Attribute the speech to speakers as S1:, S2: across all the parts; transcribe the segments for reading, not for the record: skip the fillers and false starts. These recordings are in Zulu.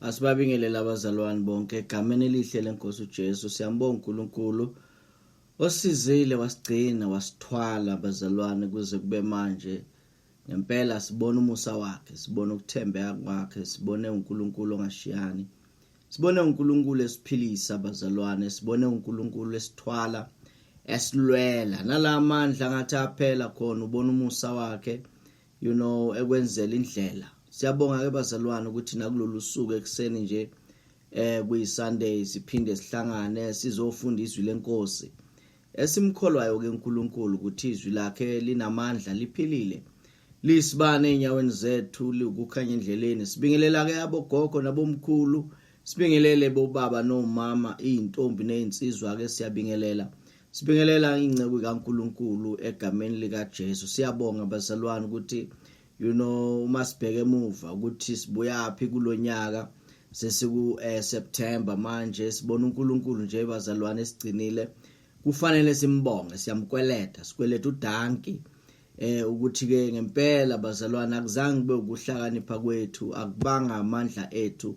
S1: Asibabingelela abazalwane bonke egameni elihle lenkosi uJesu. Siyambonga uNkulunkulu osizile wasigcina wasithwala abazalwane kuze kube manje. Ngempela sibona umusa wakhe, sibona ukuthembeka kwakhe, sibone uNkulunkulu ongashiyani. Sibone uNkulunkulu esiphilisa abazalwane, sibone uNkulunkulu esithwala esilwela nalamandla ngathi aphela khona ubona umusa wakhe ekwenzela indlela. Siyabonga ke bazalwane ukuthi nakulolu suku ekseni nje kuyiSunday siphinde sihlangane sizofunda izwi lenkosi. Esimkholwayo ke uNkulunkulu ukuthi izwi lakhe linamandla liphilile. Lisibane enyaweni zethu likukhanya endleleni. Sibingelela ke abogogo nabomkhulu, sibingelele bobaba nomama, izintombi nezinsizwa ke siyabingelela. Sibingelela ingcebo kaNkulunkulu egameni lika Jesu. Siyabonga bazalwane ukuthi uma sibheke emuva ukuthi sibuyaphi kulonyaka sesiku September manje sibona uNkulunkulu nje bazalwane esigcinile. Kufanele simbonge, siyamkweleta, sikweleta udanki ukuthi ke ngempela bazalwane akuzange kube ukuhlakanipha kwethu, akubanga amandla ethu,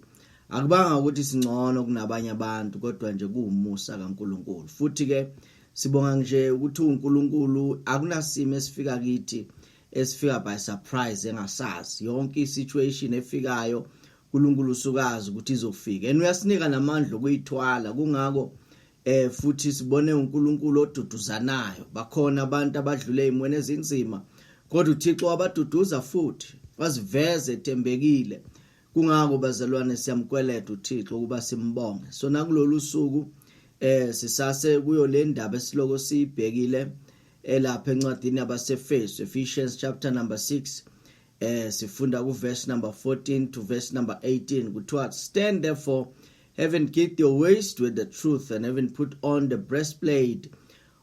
S1: akubanga ukuthi singcono kunabanye abantu, kodwa nje kuwumusa kaNkulunkulu. Futhi ke sibonga nje ukuthi uNkulunkulu akunasimo esifika kithi esifika by surprise engasazi. Yonke isituation efikayo uNkulunkulu usukazi ukuthi izofika and uyasinika namandla okuyithwala. Kungako futhi sibone uNkulunkulu oduduzanayo. Bakhona abantu abadlule ezimweni ezinzima kodwa uThixo wabaduduza futhi wasiveze ethembekile. Kungako bazalwane siyamkweleta uThixo ukuba simbonge. So nakulolu suku sisase kuyo le ndaba esiloko siyibhekile lapha encwadini yabaseFesu, Ephesians chapter number 6, sifunda ku verse number 14 to verse number 18. Kuthiwa, stand therefore, having girded your waist with the truth, and having put on the breastplate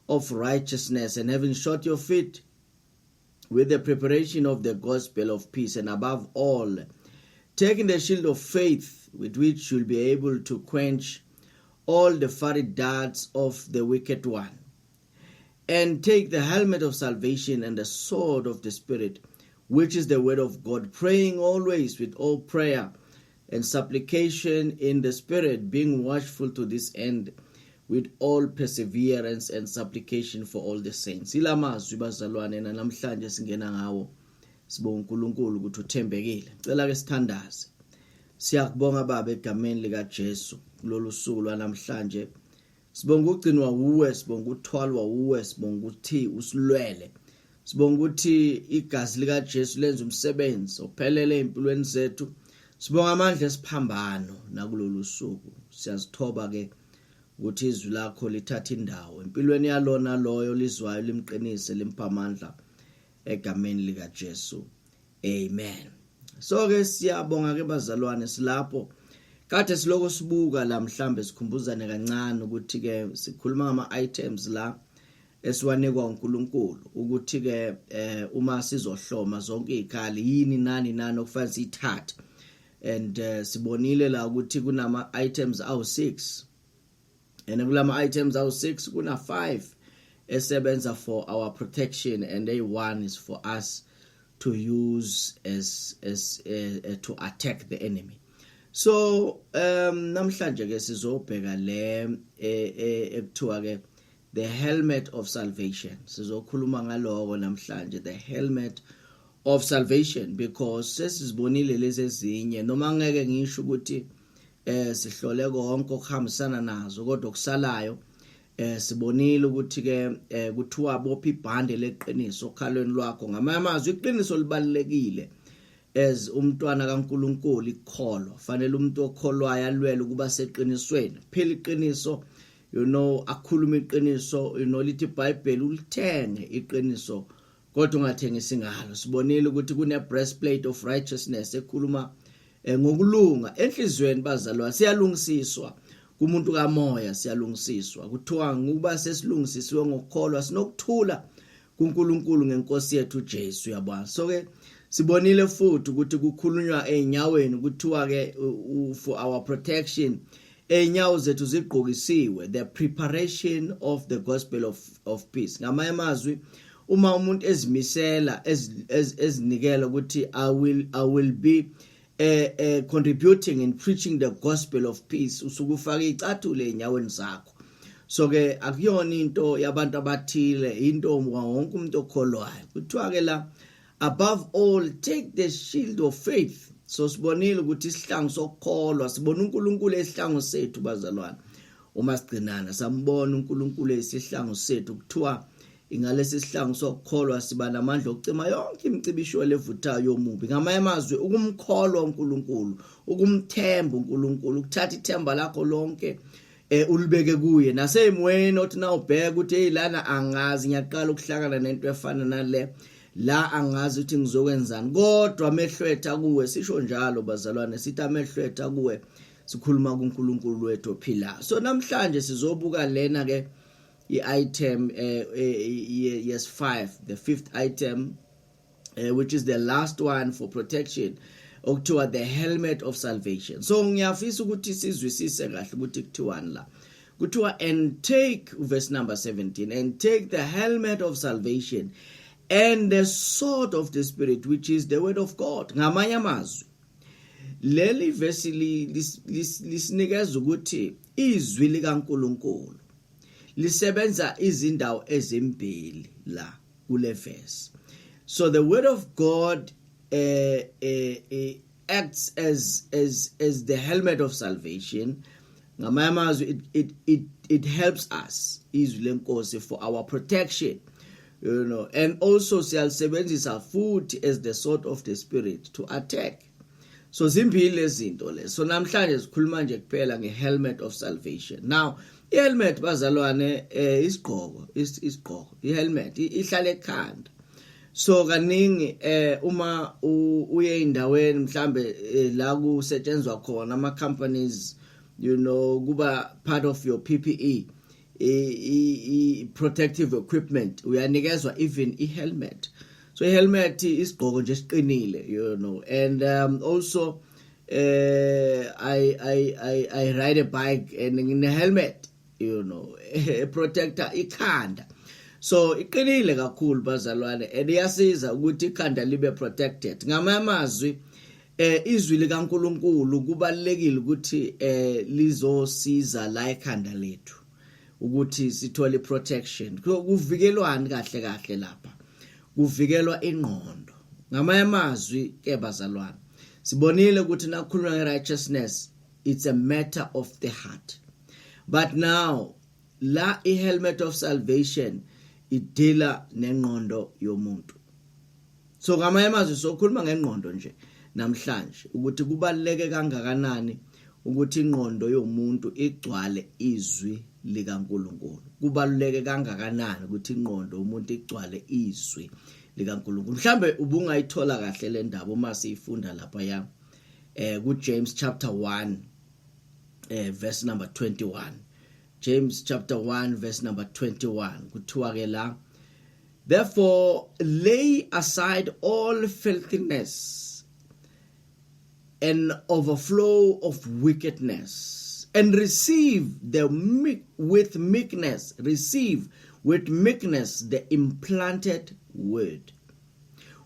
S1: of righteousness, and having shod your feet with the preparation of the gospel of peace, and above all, taking the shield of faith, with which you'll be able to quench all the fiery darts of the wicked one. And take the helmet of salvation and the sword of the Spirit, which is the word of God, praying always with all prayer and supplication in the Spirit, being watchful to this end, with all perseverance and supplication for all the saints. Ilamazwi bazalwane namhlanje singena ngawo. Sibonga uNkulunkulu ukuthi uthembekile. Cela ke sithandaze. Siyakubonga baba egameni lika Jesu kulolu suku lwanamhlanje. Sibonga ukugcinwa uwe, sibonga ukuthwalwa uwe, sibonga ukuthi usilwele. Sibonga ukuthi igazi lika Jesu lenza umsebenzi ophelele empilweni zethu. Sibonga amandla esiphambano nakulolu suku. Siyazithoba ke ukuthi izwi lakho lithatha indawo empilweni yalona loyo lizwayo limqinise limpha amandla egameni lika Jesu. Amen. So ke siyabonga ke bazalwane silapho. Kade siloko sibuka la mhlambe sikhumbuzane kancane ukuthi ke sikhuluma ngama items la esiwanikwa uNkulunkulu ukuthi ke uma sizohloma zonke izikhali yini nani okufanele sithathe. And sibonile la ukuthi kunama items awu6 and kulama items awu6 kuna 5 esebenza for our protection, and a1 is for us to use as to attack the enemy. So namhlanje ke sizobheka le ekuthiwa ke the helmet of salvation. Sizokhuluma ngaloko namhlanje, the helmet of salvation, because sesizibonile lezi ezinye noma ngeke ngisho ukuthi sihlole konke okuhambisana nazo, kodwa kusalayo sibonile ukuthi ke kuthiwa bopha ibhande leqiniso okhalweni lwakho. Ngamanye amazwi iqiniso libalekile as umntwana kaNkulunkulu ikholwa. Fanele umuntu okholwayo alwele ukuba seqinisweni. Phela iqiniso akhuluma iqiniso, lithi iBhayibheli ulithenge iqiniso kodwa ungathengisi ngalo. Sibonile ukuthi kune breastplate of righteousness ekhuluma ngokulunga enhlizweni bazalwane. Siyalungisiswa kumuntu kamoya, siyalungisiswa. Kuthiwa nguba sesilungisisiwe ngokukholwa sinokuthula kuNkulunkulu ngenkosi yethu Jesu, yabona. So ke sibonile futhi ukuthi kukhulunywa enyaweni kuthiwa ke for our protection enyawo zethu zigqokisiwe the preparation of the gospel of peace. Ngamanye amazwi uma umuntu ezimisela ezinikela ukuthi I will be contributing in preaching the gospel of peace usukufaka icathulo enyaweni zakho. So ke akuyona into yabantu abathile, into wonke umuntu okholwayo. Kuthiwa ke la, above all take the shield of faith. So sibonile ukuthi isihlangu sokukholwa, sibona uNkulunkulu esihlangu sethu bazalwane. Uma sigcinana sambona uNkulunkulu esihlangu sethu, kuthiwa ingalesi sihlangu sokukholwa siba namandla okucima yonke imicibisho levuthayo yomubi. Ngamanye amazwi ukumkholwa uNkulunkulu, ukumthemba uNkulunkulu, ukuthatha ithemba lakho lonke ulibeke kuye. Naseyimweni othi na ubheka ukuthi hey lana angazi, ngiyaqala ukuhlangana nento efana nale, la angazi ukuthi ngizokwenzani, kodwa amehlwetha kuwe. Sisho njalo bazalwane, sithi amehlwetha kuwe, sikhuluma kuNkulunkulu wethu ophilayo. So namhlanje sizobuka lena ke i-item yes 5, the fifth item, which is the last one for protection, okuthiwa the helmet of salvation. So ngiyafisa ukuthi sizwisise kahle ukuthi kuthiwani la. Kuthiwa and take, verse number 17, and take the helmet of salvation and the sword of the Spirit, which is the word of God. Ngamanye amazwi leli verse lisinikeza ukuthi izwi likaNkulunkulu lisebenza izindawo ezimbili la kule verse. So the word of God acts as the helmet of salvation. Ngamanye amazwi it helps us, izwi lenkosi, for our protection, you know, and also siyalisebenzisa futhi as the sword of the Spirit to attack. So zimbili lezinto le. So namhlanje sikhuluma nje kuphela nge-helmet of salvation. Now i-helmet bazalwane isigqoko, i-helmet ihlala ekhanda. So kaningi uma uye endaweni mhlambe la kusetshenzwa khona ama companies, you know, kuba part of your PPE, protective equipment, uyanikezwa even i-helmet. So i-helmet isigqoko nje siqinile, you know. And also I ride a bike and in a helmet, you know, protector ikhanda. So iqinile kakhulu bazalwane, and iyasiza ukuthi ikhanda libe protected. Ngamanye amazwi izwi likaNkulunkulu kubalekile ukuthi lizosiza la ikhanda lethu ukuthi sithole protection. Kuvikelwani kahle kahle lapha, kuvikelwa ingqondo. Ngamanye amazwi ke bazalwane, sibonile ukuthi nakhuluma nge-righteousness, it's a matter of the heart. But now la i-helmet of salvation idila nengqondo yomuntu. So ngamanye amazwi sokhuluma ngengqondo nje namhlanje, ukuthi kubaleke kangakanani ukuthi ingqondo yomuntu igcwale izwi likaNkulunkulu. Kubaleke kangakanani ukuthi ingqondo yomuntu igcwale izwi likaNkulunkulu. Mhlambe ubungayithola kahle le ndaba uma siyifunda lapha ya ku James chapter 1 verse number 21. James chapter 1 verse number 21. Kuthiwa ke la, therefore lay aside all filthiness and overflow of wickedness, and receive with meekness the implanted word,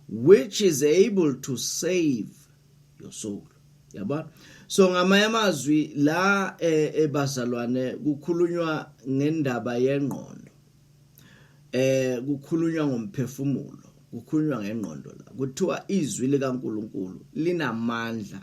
S1: which is able to save your soul. Yaba? So ngamanye amazwi la bazalwane kukhulunywa ngendaba yengqondo. Kukhulunywa ngomphefumulo, kukhulunywa ngengqondo la. Kuthiwa izwi likaNkulunkulu linamandla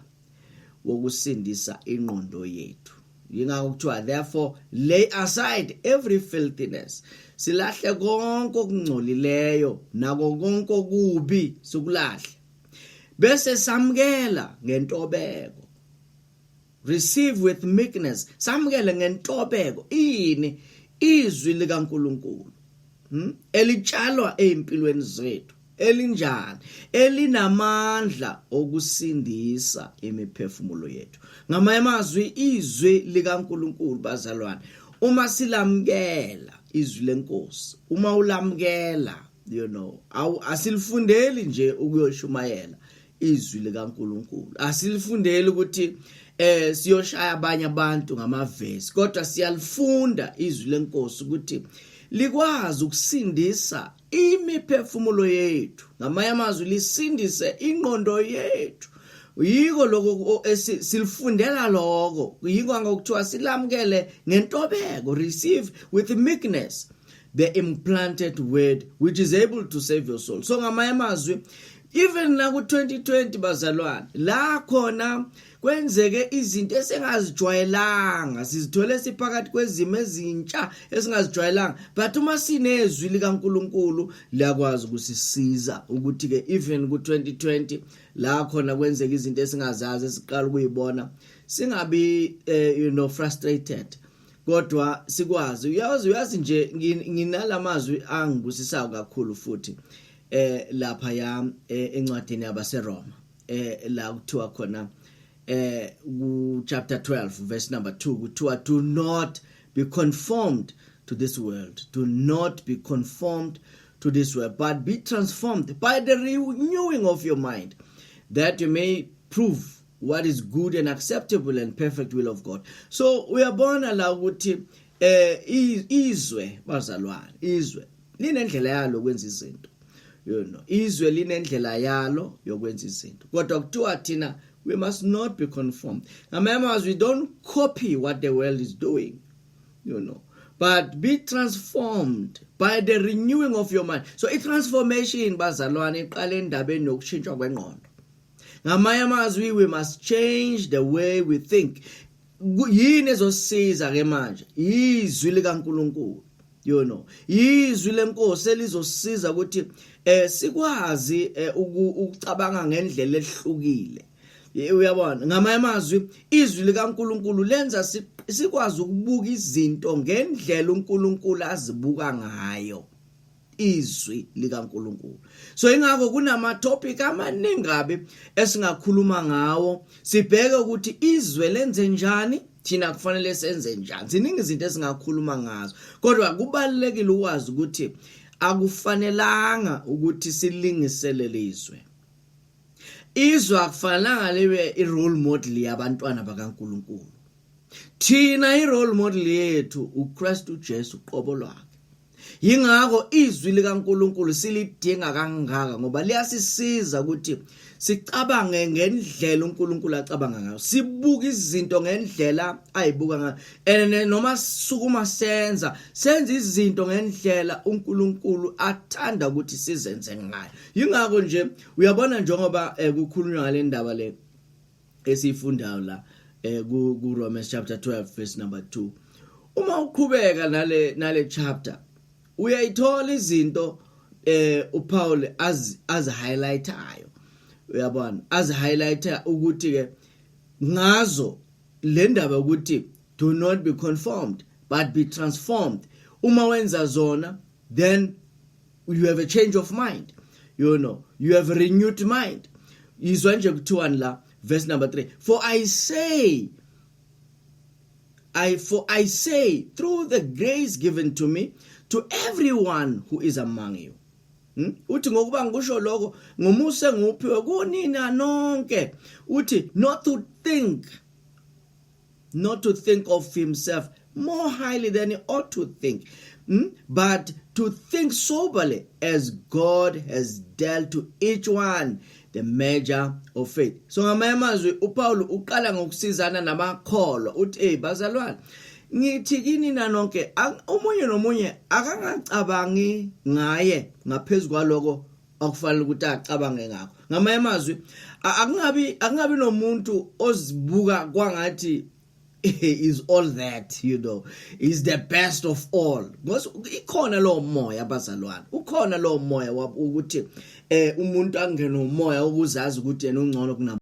S1: wokusindisa ingqondo yethu. Yingakho kuthiwa therefore lay aside every filthiness. Silahle konke okungcolileyo nako konke okubi sikulahle. Bese samkela ngentobeko. Receive with meekness. Samkele ngentobeko ini izwi likaNkulunkulu. Elitshalwa empilweni zethu. Elinjani? Elinamandla okusindisa imiphefumulo yethu. Ngamanye amazwi izwi likaNkulunkulu bazalwane, uma silamkela izwi lenkosi, uma ulamkela, you know, asilifundeli nje ukuyoshumayela izwi likaNkulunkulu. Asilifundeli ukuthi siyoshaya abanye abantu ngamavesi, kodwa siyalifunda izwi lenkosi ukuthi likwazi ukusindisa imiphefumulo yethu. Ngamanye amazwi lisindise ingqondo yethu yiko lokho silifundela lokho, yiko ngokuthiwa silamkele ngentobeko, receive with meekness the implanted word which is able to save your soul. So ngamanye amazwi, even na ku 2020 bazalwane, la khona kwenzeke izinto esingazijwayelanga, sizithole siphakathi kwezimo ezintsha esingazijwayelanga, but uma sinezwi likaNkulunkulu liyakwazi ukusisiza ukuthi ke even ku 2020 la khona kwenzeke izinto esingazazi esiqala ukuyibona, singabi frustrated, kodwa sikwazi. Uyazi nje nginalamazwi angibusisayo kakhulu futhi lapha ya encwadini yabaseRoma la kuthiwa khona chapter 12 verse number 2 kuthiwa, do not be conformed to this world, do not be conformed to this world, but be transformed by the renewing of your mind, that you may prove what is good and acceptable and perfect will of God. So uyabona la ukuthi izwe bazalwane, izwe linendlela yalo ukwenza izinto, izwe linendlela yalo yokwenza izinto, kodwa kuthiwa thina we must not be conformed. Remember, we don't copy what the world is doing, but be transformed by the renewing of your mind. So i-transformation bazalwane iqala endabeni yokushintshwa kwengqondo. Ngamanye amazwi, we must change the way we think. Yini ezosiza ke manje? Izwi likaNkulunkulu, izwi lenkosi elizosiza ukuthi sikwazi ukucabanga ngendlela ehlukile. Uyabona, ngamanye amazwi, izwi likaNkulunkulu lenza sikwazi ukubuka izinto ngendlela uNkulunkulu azibuka ngayo. Izwi likaNkulunkulu. So ingakho kunama topic amaningi kabi esingakhuluma ngawo, sibheke ukuthi izwe lenze njani, thina kufanele senze njani. Ziningi izinto esingakhuluma ngazo, kodwa kubalekile ukwazi ukuthi akufanelanga ukuthi silingiselele izwe. Izwe akufanelanga libe i-role model yabantwana bakaNkulunkulu. Thina i-role model yethu uKristu Jesu uqobo lwakhe. Yingakho izwi likaNkulunkulu silidinga kangaka, ngoba liyasisiza ukuthi sicabange ngendlela uNkulunkulu acabanga ngayo, sibuka izinto ngendlela ayibuka ngayo, and noma sukuma senza izinto ngendlela uNkulunkulu athanda ukuthi sizenze ngayo. Yingakho nje uyabona njengoba kukhulunywa ngale ndaba le esifundayo la ku Romans chapter 12 verse number 2. Uma uqhubeka nale chapter, uyayithola izinto uPaul az highlightayo. Uyabona, az highlighter ukuthi ke ngazo le ndaba ukuthi do not be conformed but be transformed. Uma wenza zona, then you have a change of mind, you have a renewed mind. Izwa nje kuthiwa la verse number 3, for I say through the grace given to me, to everyone who is among you. Uthi ngokuba ngisho lokho ngomuse nguphiwe kunina nonke, uthi not to think of himself more highly than he ought to think, but to think soberly as God has dealt to each one the measure of faith. So ngamanye amazwi uPaul uqala ngokusizana namakholwa, uthi bazalwane, ngithi kini nanonke omunye nomunye akangacabangi ngaye ngaphezulu kwaloko akufanele ukuthi acabange ngakho. Ngamanye amazwi akungabi nomuntu ozibuka kwangathi is all that, is the best of all. Because ikhona lo moya bazalwane, ukhona lo moya ukuthi umuntu angene umoya ukuzazi ukuthi yena ungcono kuna